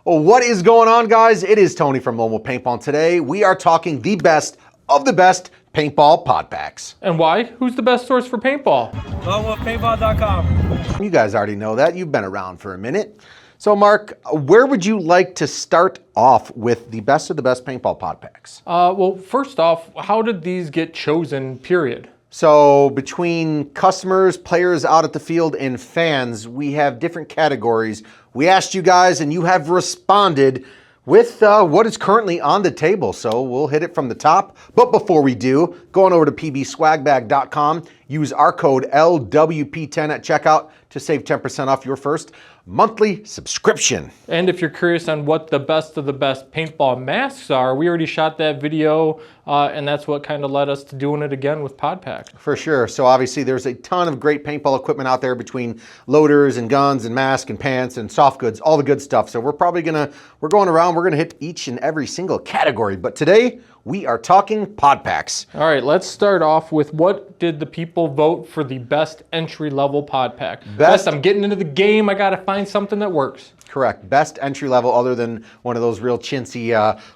Well, what is going on, guys? It is Tony from Lone Wolf Paintball, and today we are talking the best of the best paintball pod packs. And why? Who's the best source for paintball? LoneWolfPaintball.com. You guys already know that. You've been around for a minute. So, Mark, where would you like to start off with the best of the best paintball pod packs? Well, first off, how did these get chosen, period? So, between customers, players out at the field, and fans, we have different categories. We asked you guys, and you have responded with what is currently on the table. So we'll hit it from the top. But before we do, go on over to pbswagbag.com. Use our code LWP10 at checkout to save 10% off your first monthly subscription. And if you're curious on what the best of the best paintball masks are, we already shot that video, and that's what kind of led us to doing it again with pod packs. For sure. So obviously there's a ton of great paintball equipment out there between loaders and guns and masks and pants and soft goods, all the good stuff. So we're going around, we're gonna hit each and every single category. But today we are talking pod packs. All right, let's start off with what did the people vote for the best entry-level pod pack? Best, I'm getting into the game, I gotta find something that works. Correct, best entry level other than one of those real chintzy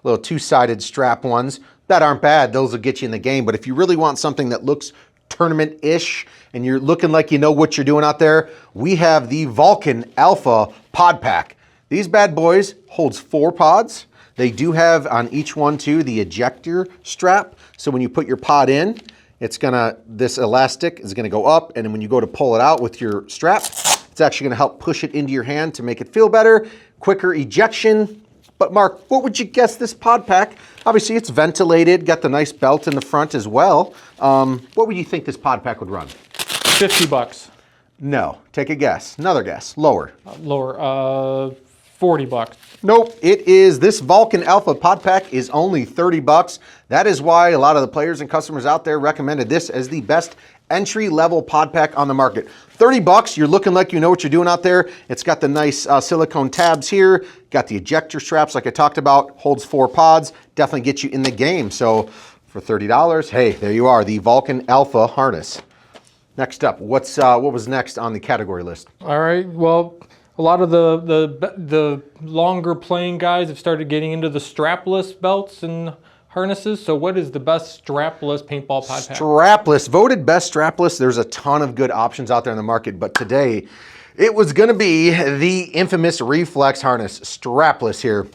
little two-sided strap ones. That aren't bad, those will get you in the game. But if you really want something that looks tournament-ish and you're looking like you know what you're doing out there, we have the Vulcan Alpha pod pack. These bad boys holds 4 pods. They do have on each one too the ejector strap. So when you put your pod in, this elastic is gonna go up, and then when you go to pull it out with your strap, it's actually gonna help push it into your hand to make it feel better, quicker ejection. But Mark, what would you guess this pod pack? Obviously it's ventilated, got the nice belt in the front as well. What would you think this pod pack would run? 50 bucks. No, take a guess, another guess, lower. Lower, 40 bucks. Nope, this Vulcan Alpha pod pack is only 30 bucks. That is why a lot of the players and customers out there recommended this as the best entry-level pod pack on the market. 30 bucks, you're looking like you know what you're doing out there. It's got the nice silicone tabs here, got the ejector straps like I talked about, holds 4 pods, definitely gets you in the game. So for $30, hey, there you are, the Vulcan Alpha harness. Next up, what was next on the category list? All right, well, a lot of the longer playing guys have started getting into the strapless belts and harnesses. So what is the best strapless paintball pod pack? Strapless, voted best strapless. There's a ton of good options out there in the market, but today it was gonna be the infamous Reflex harness, strapless here.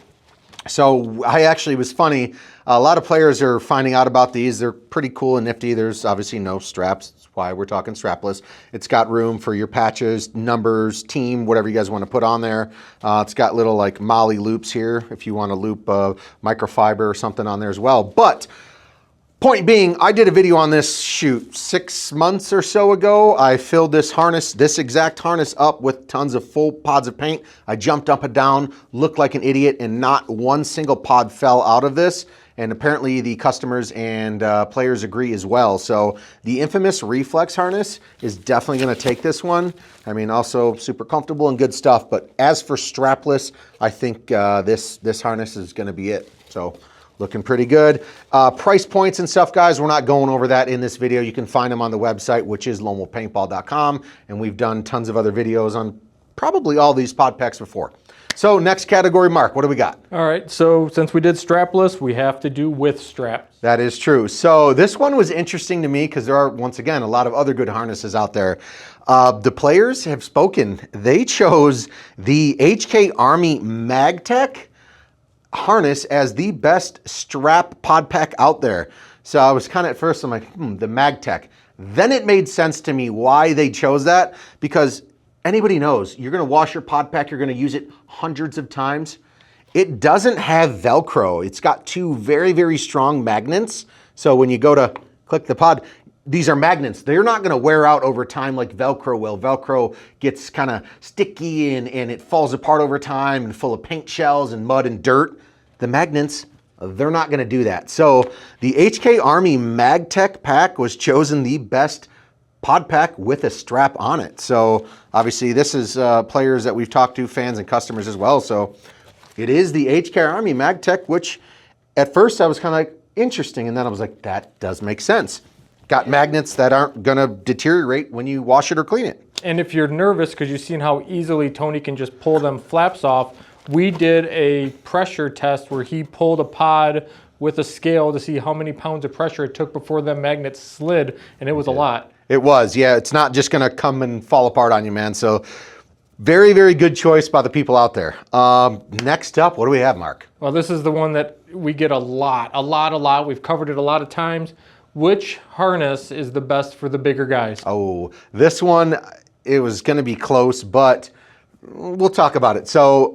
So it was funny. A lot of players are finding out about these. They're pretty cool and nifty. There's obviously no straps. That's why we're talking strapless. It's got room for your patches, numbers, team, whatever you guys want to put on there. It's got little like molly loops here if you want to loop microfiber or something on there as well. But point being, I did a video on this, 6 months or so ago. I filled this exact harness up with tons of full pods of paint. I jumped up and down, looked like an idiot, and not one single pod fell out of this. And apparently the customers and players agree as well. So the infamous Reflex harness is definitely gonna take this one. I mean, also super comfortable and good stuff. But as for strapless, I think this harness is gonna be it. So looking pretty good. Price points and stuff, guys, we're not going over that in this video. You can find them on the website, which is lonewolfpaintball.com. And we've done tons of other videos on probably all these pod packs before. So next category, Mark, what do we got? All right, so since we did strapless, we have to do with straps. That is true. So this one was interesting to me because there are, once again, a lot of other good harnesses out there. The players have spoken. They chose the HK Army MagTech harness as the best strap pod pack out there. So I was kind of at first, I'm like, the MagTech. Then it made sense to me why they chose that, because anybody knows you're gonna wash your pod pack, you're gonna use it hundreds of times. It doesn't have Velcro. It's got 2 very, very strong magnets. So when you go to click the pod, these are magnets. They're not gonna wear out over time like Velcro will. Velcro gets kind of sticky and it falls apart over time and full of paint shells and mud and dirt. The magnets, they're not gonna do that. So the HK Army MagTech pack was chosen the best pod pack with a strap on it. So obviously this is players that we've talked to, fans and customers as well. So it is the HK Army MagTech, which at first I was kind of like, interesting. And then I was like, that does make sense. Got magnets that aren't gonna deteriorate when you wash it or clean it. And if you're nervous because you've seen how easily Tony can just pull them flaps off, we did a pressure test where he pulled a pod with a scale to see how many pounds of pressure it took before the magnet slid, and it was a lot. It was, yeah. It's not just gonna come and fall apart on you, man. So very, very good choice by the people out there. Next up, what do we have, Mark? Well, this is the one that we get a lot. We've covered it a lot of times. Which harness is the best for the bigger guys? Oh, this one, it was gonna be close, but we'll talk about it. So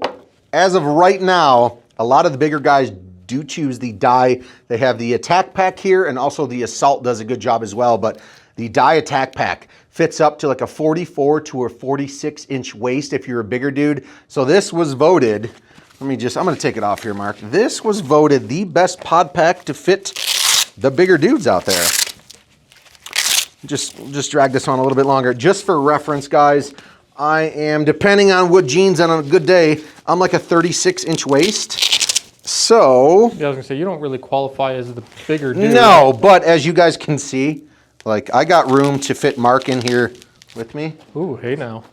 as of right now, a lot of the bigger guys do choose the die. They have the attack pack here, and also the assault does a good job as well, but the die attack pack fits up to like a 44 to a 46 inch waist if you're a bigger dude. So this was voted, I'm gonna take it off here, Mark. This was voted the best pod pack to fit the bigger dudes out there. Just drag this on a little bit longer. Just for reference, guys, I am, depending on what jeans on a good day, I'm like a 36 inch waist. So, Yeah, I was gonna say, you don't really qualify as the bigger dude. no, but as you guys can see, like I got room to fit Mark in here with me. Ooh, hey now.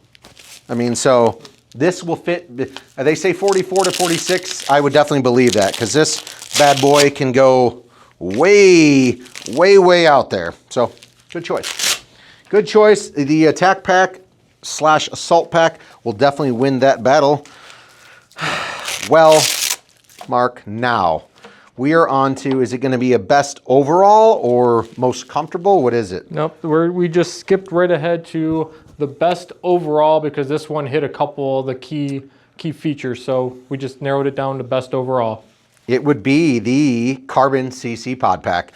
I mean, so this will fit, they say 44 to 46. I would definitely believe that, because this bad boy can go way, way, way out there. So good choice. Good choice. The attack pack / assault pack will definitely win that battle. Well, Mark, now we are on to, is it going to be a best overall or most comfortable? What is it? Nope, we just skipped right ahead to the best overall because this one hit a couple of the key features. So we just narrowed it down to best overall. It would be the Carbon CC Pod Pack.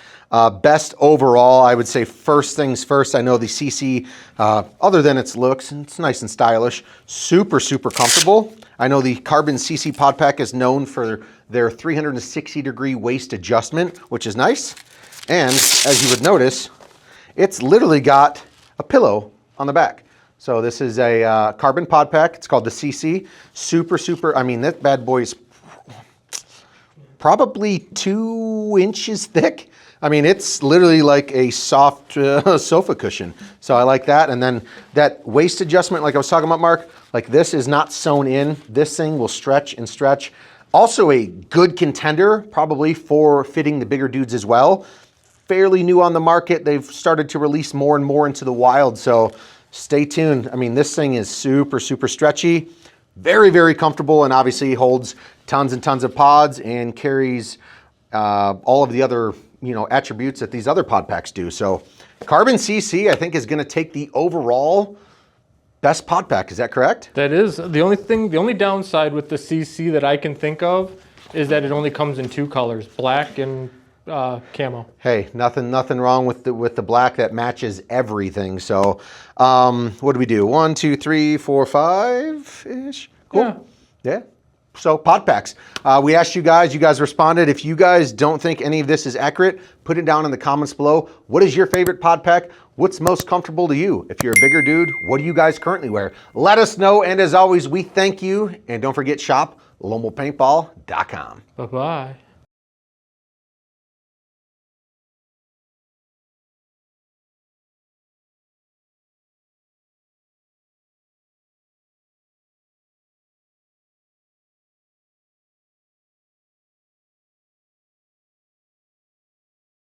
Best overall, I would say first things first. I know the CC, other than its looks, it's nice and stylish, super, super comfortable. I know the Carbon CC Pod Pack is known for their 360-degree waist adjustment, which is nice. And as you would notice, it's literally got a pillow on the back. So this is a Carbon Pod Pack. It's called the CC. Super, super, I mean, that bad boy's probably 2 inches thick. I mean, it's literally like a soft sofa cushion. So I like that. And then that waist adjustment, like I was talking about, Mark, like this is not sewn in. This thing will stretch and stretch. Also a good contender, probably for fitting the bigger dudes as well. Fairly new on the market. They've started to release more and more into the wild. So stay tuned. I mean, this thing is super, super stretchy. Very, very comfortable, and obviously holds tons and tons of pods and carries all of the other, attributes that these other pod packs do. So Carbon CC, I think, is going to take the overall best pod pack. Is that correct? That is. The only downside with the CC that I can think of is that it only comes in 2 colors, black and camo. Hey, nothing wrong with the black. That matches everything. So what do we do? 1, 2, 3, 4, 5-ish. Cool. Yeah. So pod packs. We asked you guys responded. If you guys don't think any of this is accurate, put it down in the comments below. What is your favorite pod pack? What's most comfortable to you? If you're a bigger dude, what do you guys currently wear? Let us know. And as always, we thank you. And don't forget, shop LomoPaintball.com. Bye-bye.